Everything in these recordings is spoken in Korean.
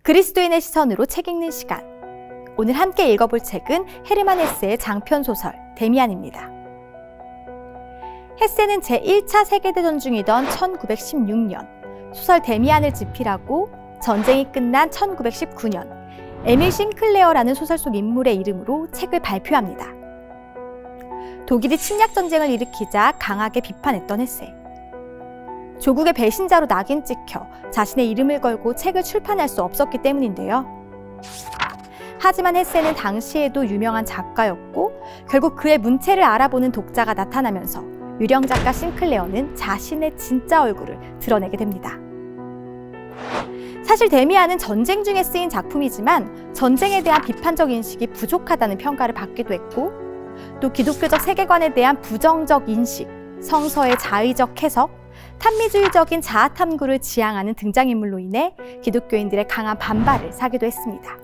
그리스도인의 시선으로 책 읽는 시간. 오늘 함께 읽어볼 책은 헤르만 헤세의 장편 소설 데미안입니다. 헤세는 제1차 세계대전 중이던 1916년 소설 데미안을 집필하고 전쟁이 끝난 1919년 에밀 싱클레어라는 소설 속 인물의 이름으로 책을 발표합니다. 독일이 침략 전쟁을 일으키자 강하게 비판했던 헤세. 조국의 배신자로 낙인 찍혀 자신의 이름을 걸고 책을 출판할 수 없었기 때문인데요. 하지만 헤세는 당시에도 유명한 작가였고 결국 그의 문체를 알아보는 독자가 나타나면서 유령 작가 싱클레어는 자신의 진짜 얼굴을 드러내게 됩니다. 사실 데미안은 전쟁 중에 쓰인 작품이지만 전쟁에 대한 비판적 인식이 부족하다는 평가를 받기도 했고 또 기독교적 세계관에 대한 부정적 인식, 성서의 자의적 해석, 탄미주의적인 자아탐구를 지향하는 등장인물로 인해 기독교인들의 강한 반발을 사기도 했습니다.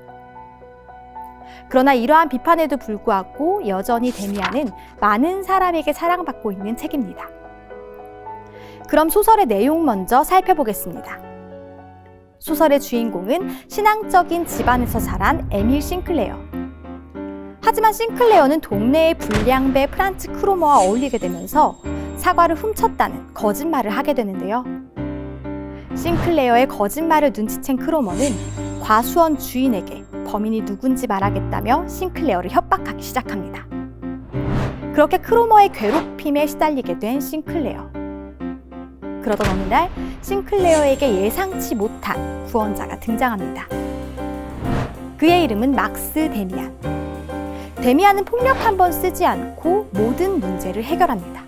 그러나 이러한 비판에도 불구하고 여전히 데미안은 많은 사람에게 사랑받고 있는 책입니다. 그럼 소설의 내용 먼저 살펴보겠습니다. 소설의 주인공은 신앙적인 집안에서 자란 에밀 싱클레어. 하지만 싱클레어는 동네의 불량배 프란츠 크로머와 어울리게 되면서 사과를 훔쳤다는 거짓말을 하게 되는데요. 싱클레어의 거짓말을 눈치챈 크로머는 과수원 주인에게 범인이 누군지 말하겠다며 싱클레어를 협박하기 시작합니다. 그렇게 크로머의 괴롭힘에 시달리게 된 싱클레어. 그러던 어느 날 싱클레어에게 예상치 못한 구원자가 등장합니다. 그의 이름은 막스 데미안. 데미안은 폭력 한 번 쓰지 않고 모든 문제를 해결합니다.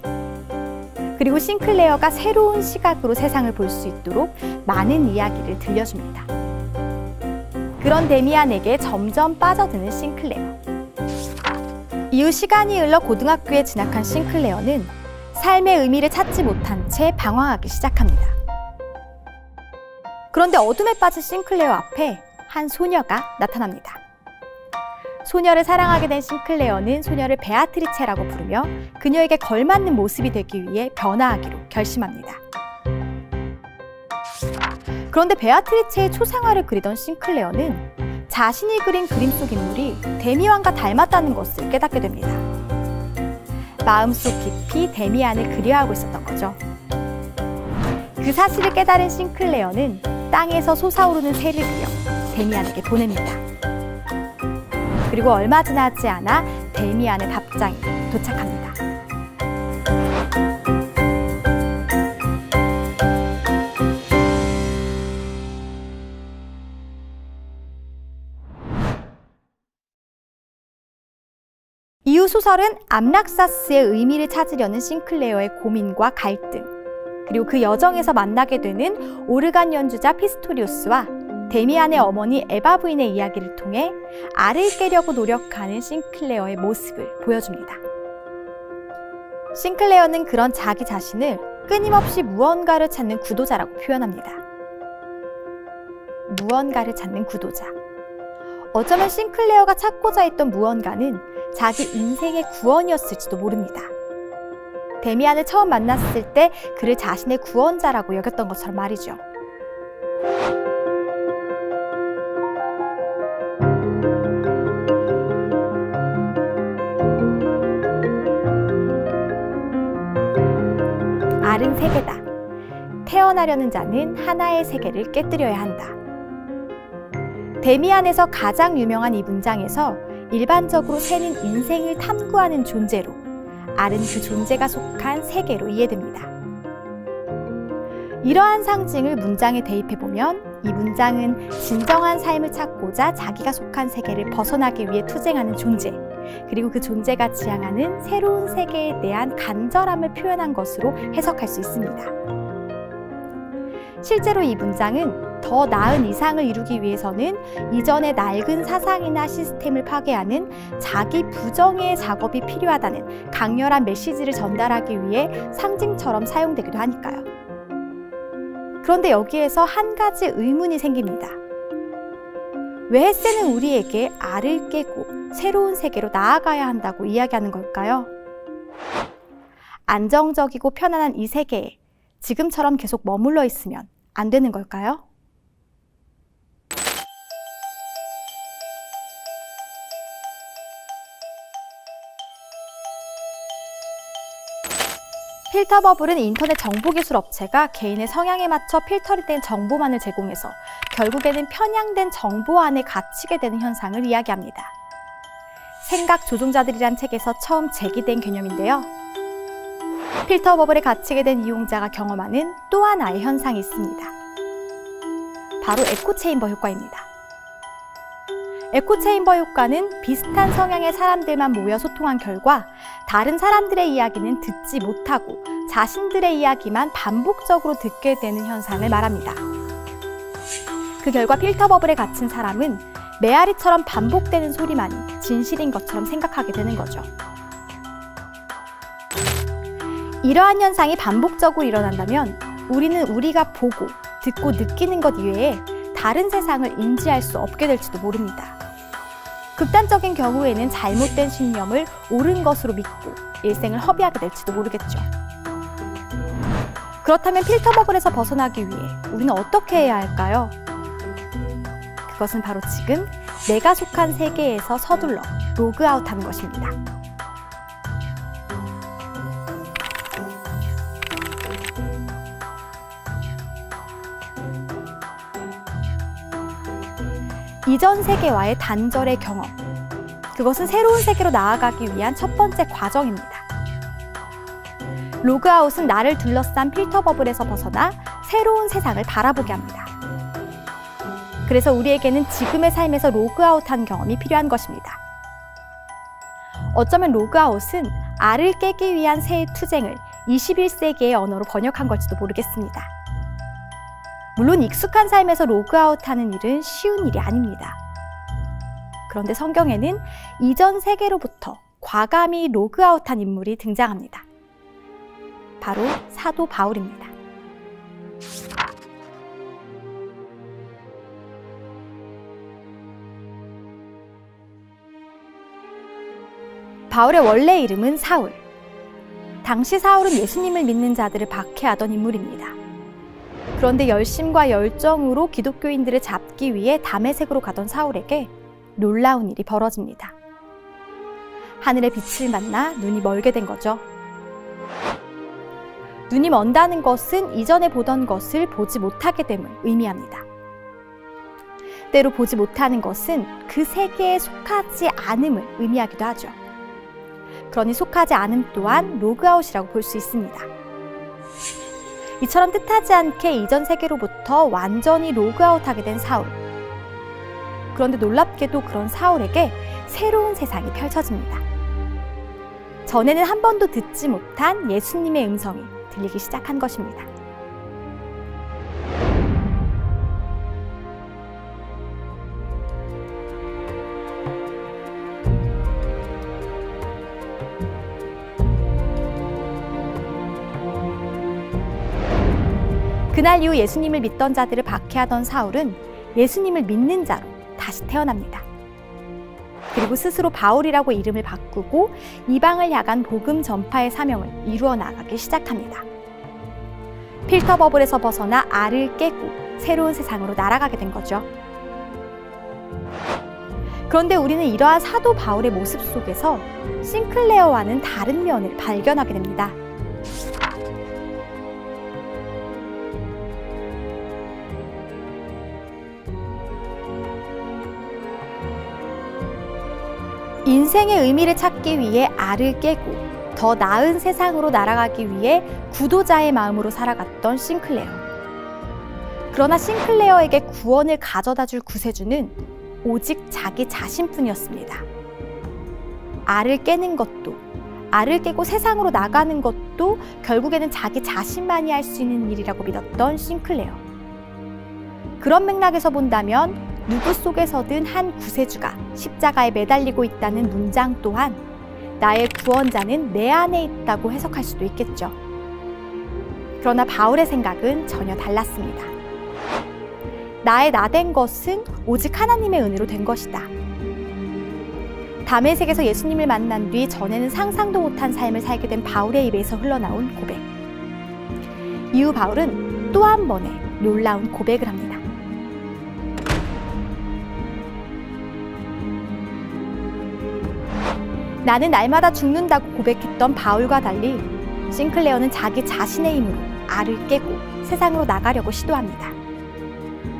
그리고 싱클레어가 새로운 시각으로 세상을 볼 수 있도록 많은 이야기를 들려줍니다. 그런 데미안에게 점점 빠져드는 싱클레어. 이후 시간이 흘러 고등학교에 진학한 싱클레어는 삶의 의미를 찾지 못한 채 방황하기 시작합니다. 그런데 어둠에 빠진 싱클레어 앞에 한 소녀가 나타납니다. 소녀를 사랑하게 된 싱클레어는 소녀를 베아트리체라고 부르며 그녀에게 걸맞는 모습이 되기 위해 변화하기로 결심합니다. 그런데 베아트리체의 초상화를 그리던 싱클레어는 자신이 그린 그림 속 인물이 데미안과 닮았다는 것을 깨닫게 됩니다. 마음속 깊이 데미안을 그리워하고 있었던 거죠. 그 사실을 깨달은 싱클레어는 땅에서 솟아오르는 새를 그려 데미안에게 보냅니다. 그리고 얼마 지나지 않아 데미안의 답장이 도착합니다. 이후 소설은 암락사스의 의미를 찾으려는 싱클레어의 고민과 갈등, 그리고 그 여정에서 만나게 되는 오르간 연주자 피스토리우스와 데미안의 어머니 에바 부인의 이야기를 통해 알을 깨려고 노력하는 싱클레어의 모습을 보여줍니다. 싱클레어는 그런 자기 자신을 끊임없이 무언가를 찾는 구도자라고 표현합니다. 무언가를 찾는 구도자. 어쩌면 싱클레어가 찾고자 했던 무언가는 자기 인생의 구원이었을지도 모릅니다. 데미안을 처음 만났을 때 그를 자신의 구원자라고 여겼던 것처럼 말이죠. 알은 세계다. 태어나려는 자는 하나의 세계를 깨뜨려야 한다. 데미안에서 가장 유명한 이 문장에서 일반적으로 새는 인생을 탐구하는 존재로, 알은 그 존재가 속한 세계로 이해됩니다. 이러한 상징을 문장에 대입해보면 이 문장은 진정한 삶을 찾고자 자기가 속한 세계를 벗어나기 위해 투쟁하는 존재, 그리고 그 존재가 지향하는 새로운 세계에 대한 간절함을 표현한 것으로 해석할 수 있습니다. 실제로 이 문장은 더 나은 이상을 이루기 위해서는 이전의 낡은 사상이나 시스템을 파괴하는 자기 부정의 작업이 필요하다는 강렬한 메시지를 전달하기 위해 상징처럼 사용되기도 하니까요. 그런데 여기에서 한 가지 의문이 생깁니다. 왜 햇새는 우리에게 알을 깨고 새로운 세계로 나아가야 한다고 이야기하는 걸까요? 안정적이고 편안한 이 세계에 지금처럼 계속 머물러 있으면 안 되는 걸까요? 필터버블은 인터넷 정보기술 업체가 개인의 성향에 맞춰 필터링 된 정보만을 제공해서 결국에는 편향된 정보 안에 갇히게 되는 현상을 이야기합니다. 생각 조종자들이란 책에서 처음 제기된 개념인데요. 필터버블에 갇히게 된 이용자가 경험하는 또 하나의 현상이 있습니다. 바로 에코체인버 효과입니다. 에코체인버 효과는 비슷한 성향의 사람들만 모여 소통한 결과 다른 사람들의 이야기는 듣지 못하고 자신들의 이야기만 반복적으로 듣게 되는 현상을 말합니다. 그 결과 필터버블에 갇힌 사람은 메아리처럼 반복되는 소리만이 진실인 것처럼 생각하게 되는 거죠. 이러한 현상이 반복적으로 일어난다면 우리는 우리가 보고, 듣고 느끼는 것 이외에 다른 세상을 인지할 수 없게 될지도 모릅니다. 극단적인 경우에는 잘못된 신념을 옳은 것으로 믿고 일생을 허비하게 될지도 모르겠죠. 그렇다면 필터버블에서 벗어나기 위해 우리는 어떻게 해야 할까요? 그것은 바로 지금 내가 속한 세계에서 서둘러 로그아웃하는 것입니다. 이전 세계와의 단절의 경험. 그것은 새로운 세계로 나아가기 위한 첫 번째 과정입니다. 로그아웃은 나를 둘러싼 필터버블에서 벗어나 새로운 세상을 바라보게 합니다. 그래서 우리에게는 지금의 삶에서 로그아웃한 경험이 필요한 것입니다. 어쩌면 로그아웃은 알을 깨기 위한 새의 투쟁을 21세기의 언어로 번역한 걸지도 모르겠습니다. 물론 익숙한 삶에서 로그아웃하는 일은 쉬운 일이 아닙니다. 그런데 성경에는 이전 세계로부터 과감히 로그아웃한 인물이 등장합니다. 바로 사도 바울입니다. 바울의 원래 이름은 사울. 당시 사울은 예수님을 믿는 자들을 박해하던 인물입니다. 그런데 열심과 열정으로 기독교인들을 잡기 위해 다메섹으로 가던 사울에게 놀라운 일이 벌어집니다. 하늘의 빛을 만나 눈이 멀게 된 거죠. 눈이 먼다는 것은 이전에 보던 것을 보지 못하게 됨을 의미합니다. 때로 보지 못하는 것은 그 세계에 속하지 않음을 의미하기도 하죠. 그러니 속하지 않음 또한 로그아웃이라고 볼 수 있습니다. 이처럼 뜻하지 않게 이전 세계로부터 완전히 로그아웃하게 된 사울. 그런데 놀랍게도 그런 사울에게 새로운 세상이 펼쳐집니다. 전에는 한 번도 듣지 못한 예수님의 음성이 들리기 시작한 것입니다. 그날 이후 예수님을 믿던 자들을 박해하던 사울은 예수님을 믿는 자로 다시 태어납니다. 그리고 스스로 바울이라고 이름을 바꾸고 이방을 향한 복음 전파의 사명을 이루어 나가기 시작합니다. 필터버블에서 벗어나 알을 깨고 새로운 세상으로 날아가게 된 거죠. 그런데 우리는 이러한 사도 바울의 모습 속에서 싱클레어와는 다른 면을 발견하게 됩니다. 인생의 의미를 찾기 위해 알을 깨고 더 나은 세상으로 날아가기 위해 구도자의 마음으로 살아갔던 싱클레어. 그러나 싱클레어에게 구원을 가져다 줄 구세주는 오직 자기 자신뿐이었습니다. 알을 깨는 것도, 알을 깨고 세상으로 나가는 것도 결국에는 자기 자신만이 할 수 있는 일이라고 믿었던 싱클레어. 그런 맥락에서 본다면 누구 속에서든 한 구세주가 십자가에 매달리고 있다는 문장 또한 나의 구원자는 내 안에 있다고 해석할 수도 있겠죠. 그러나 바울의 생각은 전혀 달랐습니다. 나의 나된 것은 오직 하나님의 은혜로 된 것이다. 다메섹에서 예수님을 만난 뒤 전에는 상상도 못한 삶을 살게 된 바울의 입에서 흘러나온 고백. 이후 바울은 또 한 번의 놀라운 고백을 합니다. 나는 날마다 죽는다고 고백했던 바울과 달리 싱클레어는 자기 자신의 힘으로 알을 깨고 세상으로 나가려고 시도합니다.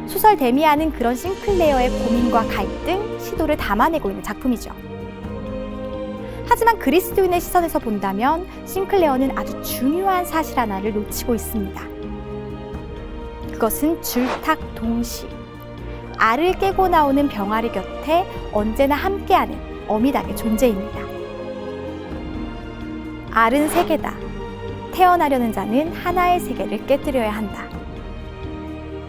소설 데미안은 그런 싱클레어의 고민과 갈등, 시도를 담아내고 있는 작품이죠. 하지만 그리스도인의 시선에서 본다면 싱클레어는 아주 중요한 사실 하나를 놓치고 있습니다. 그것은 줄탁동시, 알을 깨고 나오는 병아리 곁에 언제나 함께하는 어미닭의 존재입니다. 알은 세계다. 태어나려는 자는 하나의 세계를 깨뜨려야 한다.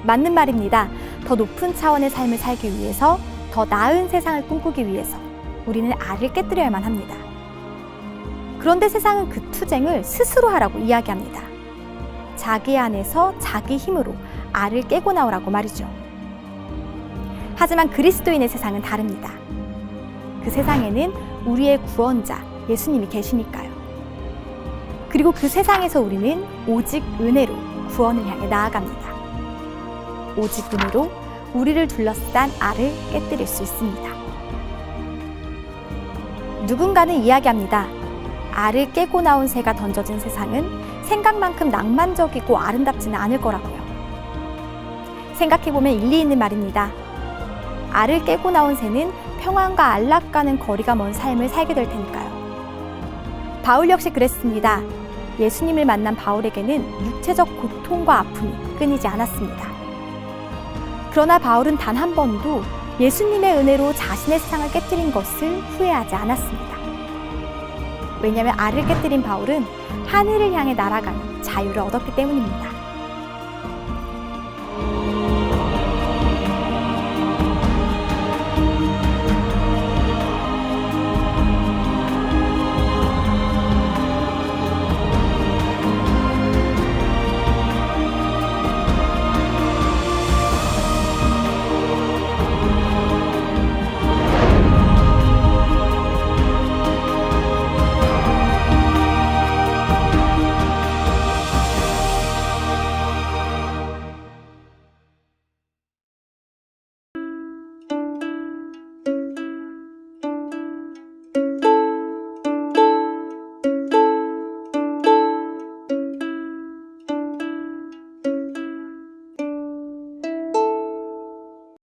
맞는 말입니다. 더 높은 차원의 삶을 살기 위해서, 더 나은 세상을 꿈꾸기 위해서 우리는 알을 깨뜨려야만 합니다. 그런데 세상은 그 투쟁을 스스로 하라고 이야기합니다. 자기 안에서 자기 힘으로 알을 깨고 나오라고 말이죠. 하지만 그리스도인의 세상은 다릅니다. 그 세상에는 우리의 구원자 예수님이 계시니까요. 그리고 그 세상에서 우리는 오직 은혜로 구원을 향해 나아갑니다. 오직 은혜로 우리를 둘러싼 알을 깨뜨릴 수 있습니다. 누군가는 이야기합니다. 알을 깨고 나온 새가 던져진 세상은 생각만큼 낭만적이고 아름답지는 않을 거라고요. 생각해보면 일리 있는 말입니다. 알을 깨고 나온 새는 평안과 안락과는 거리가 먼 삶을 살게 될 테니까요. 바울 역시 그랬습니다. 예수님을 만난 바울에게는 육체적 고통과 아픔이 끊이지 않았습니다. 그러나 바울은 단 한 번도 예수님의 은혜로 자신의 세상을 깨뜨린 것을 후회하지 않았습니다. 왜냐하면 알을 깨뜨린 바울은 하늘을 향해 날아가는 자유를 얻었기 때문입니다.